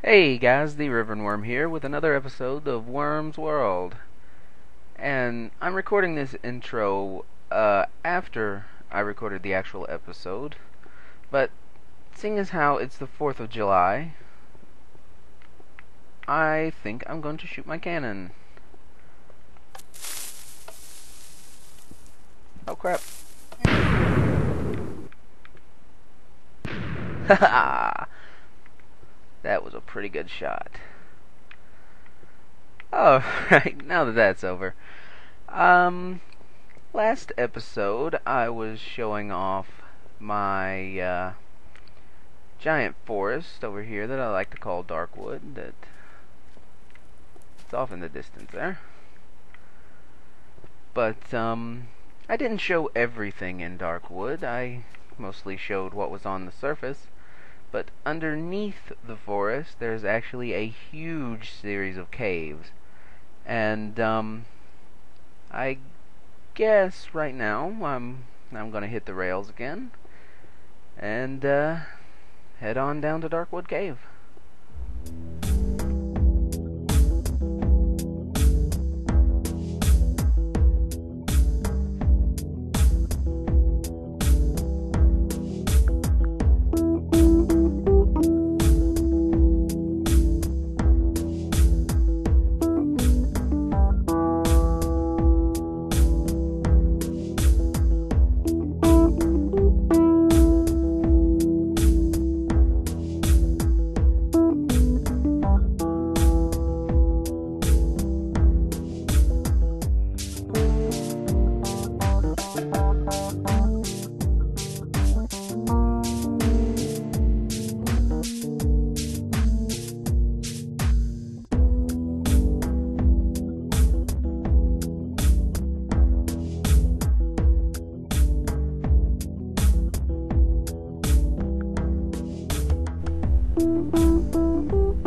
Hey guys, TheReverendworm here with another episode of Worm's World. And I'm recording this intro after I recorded the actual episode. But seeing as how it's the 4th of July, I think I'm going to shoot my cannon. Oh crap. Haha! That was a pretty good shot. Oh, right, now that that's over. Last episode I was showing off my giant forest over here that I like to call Darkwood. That it's off in the distance there. But I didn't show everything in Darkwood. I mostly showed what was on the surface. But underneath the forest, there's actually a huge series of caves. And I guess right now I'm gonna hit the rails again and head on down to Darkwood Cave.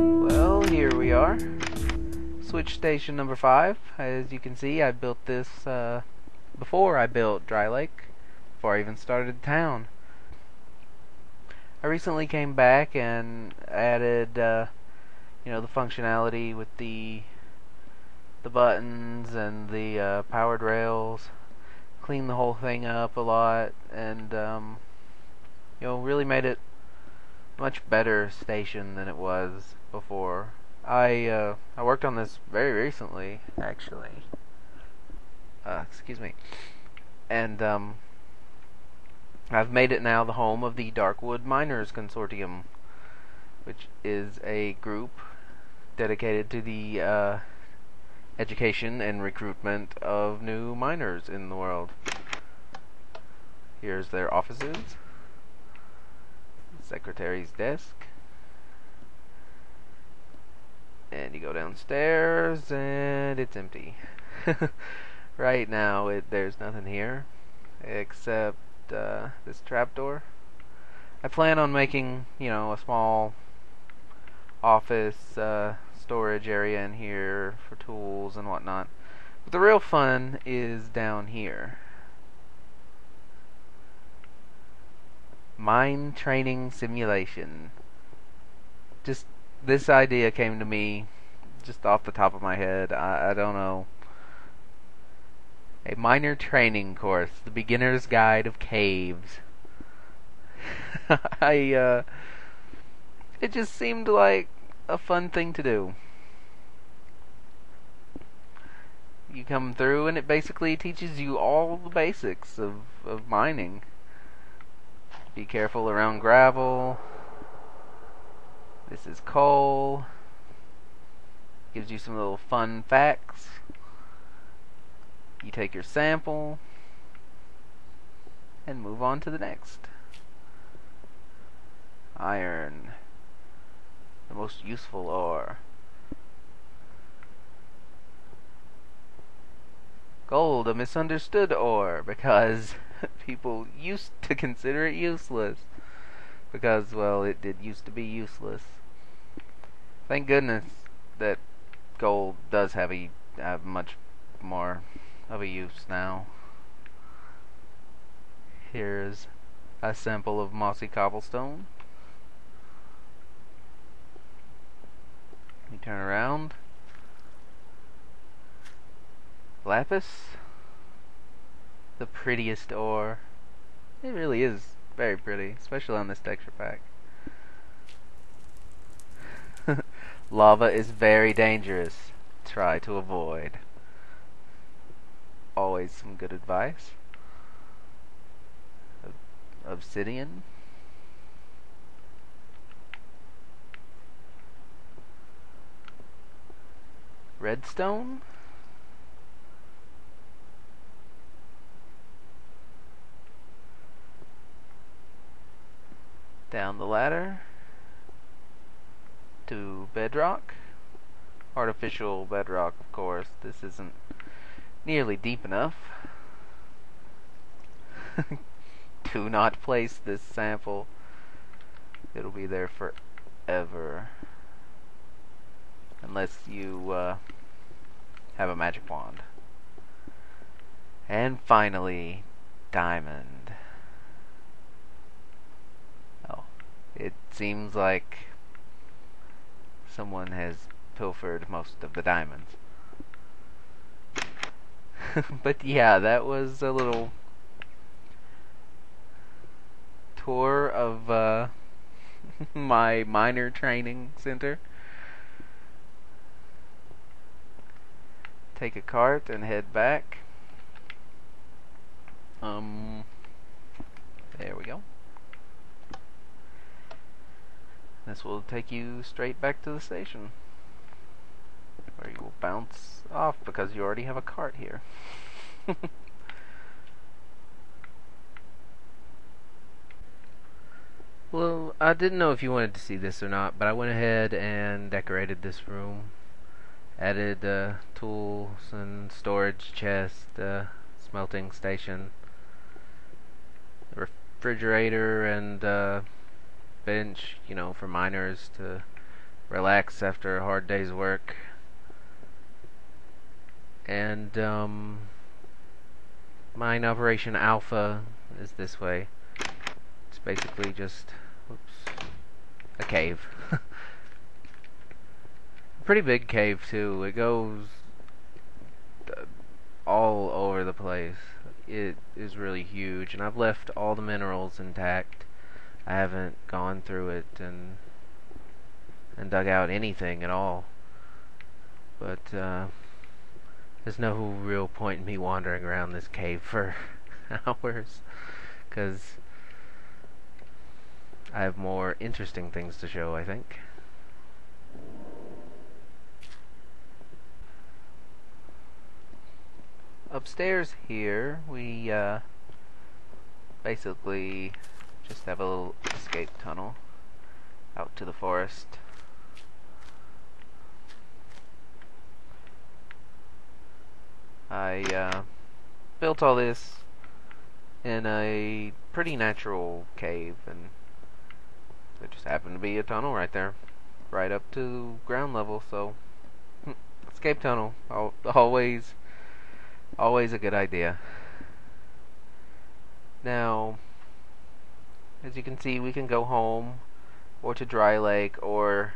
Well, here we are. Switch station number 5. As you can see, I built this before I built Dry Lake, before I even started town. I recently came back and added, the functionality with the buttons and the powered rails. Cleaned the whole thing up a lot, and really made it a much better station than it was before. I worked on this very recently, actually. Excuse me. And I've made it now the home of the Darkwood Miners Consortium, which is a group dedicated to the education and recruitment of new miners in the world. Here's their offices, secretary's desk, and you go downstairs and it's empty. Right now there's nothing here except this trapdoor. I plan on making a small office storage area in here for tools and whatnot, but the real fun is down here. Mine training simulation. Just this idea came to me just off the top of my head. I don't know. A miner training course, the beginner's guide of caves. It just seemed like a fun thing to do. You come through and it basically teaches you all the basics of mining. Be careful around gravel. This is coal. Gives you some little fun facts. You take your sample and move on to the next. Iron, the most useful ore. Gold, a misunderstood ore, because people used to consider it useless. Because, well, it did used to be useless. Thank goodness that gold does have much more of a use now. Here's a sample of mossy cobblestone. Turn around. Lapis. The prettiest ore. It really is very pretty, especially on this texture pack. Lava is very dangerous. Try to avoid. Always some good advice. Obsidian. Redstone. Down the ladder to bedrock. Artificial bedrock, of course. This isn't nearly deep enough. Do not place this sample. It'll be there forever. Unless you have a magic wand. And finally, diamond. Oh, it seems like someone has pilfered most of the diamonds. But yeah, that was a little tour of my miner training center. Take a cart and head back. There we go. This will take you straight back to the station, where you will bounce off because you already have a cart here. Well, I didn't know if you wanted to see this or not, but I went ahead and decorated this room. Added tools and storage chest, smelting station, refrigerator, and bench, you know, for miners to relax after a hard day's work. And mine operation alpha is this way. It's basically just, whoops, a cave. Pretty big cave too. It goes all over the place. It is really huge, and I've left all the minerals intact. I haven't gone through it and dug out anything at all. But there's no real point in me wandering around this cave for hours, because I have more interesting things to show, I think. Upstairs here, we basically just have a little escape tunnel out to the forest. I built all this in a pretty natural cave, and there just happened to be a tunnel right there, right up to ground level, so escape tunnel, always a good idea. Now, as you can see, we can go home, or to Dry Lake, or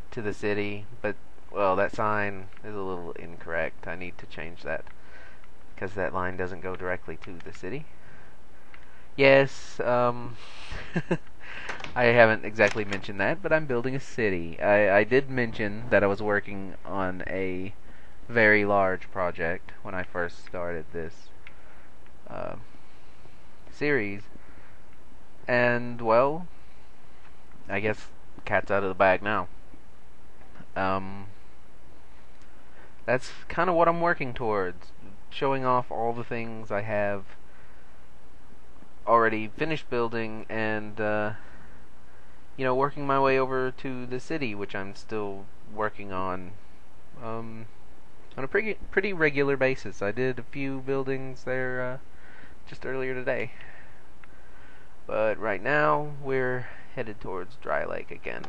to the city, but, well, that sign is a little incorrect. I need to change that, because that line doesn't go directly to the city. Yes, I haven't exactly mentioned that, but I'm building a city. I did mention that I was working on a very large project when I first started this series, and well, I guess cat's out of the bag now. That's kind of what I'm working towards, showing off all the things I have already finished building, and you know, working my way over to the city, which I'm still working on a pretty regular basis. I did a few buildings there just earlier today. But right now, we're headed towards Dry Lake again.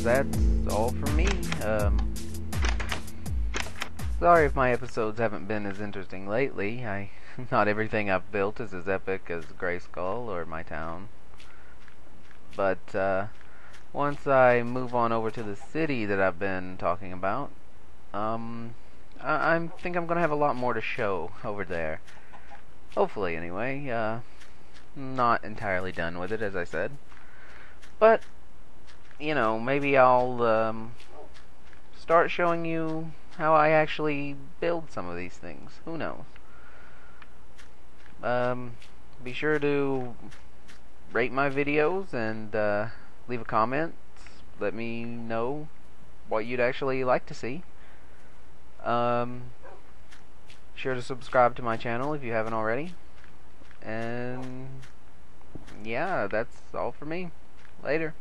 that's all from me. Sorry if my episodes haven't been as interesting lately. Not everything I've built is as epic as Grayskull or my town. But once I move on over to the city that I've been talking about, I think I'm gonna have a lot more to show over there. Hopefully, anyway. Not entirely done with it, as I said. But, you know, maybe I'll start showing you how I actually build some of these things. Who knows? Be sure to rate my videos and leave a comment. Let me know what you'd actually like to see. Sure to subscribe to my channel if you haven't already. And yeah, that's all for me. Later.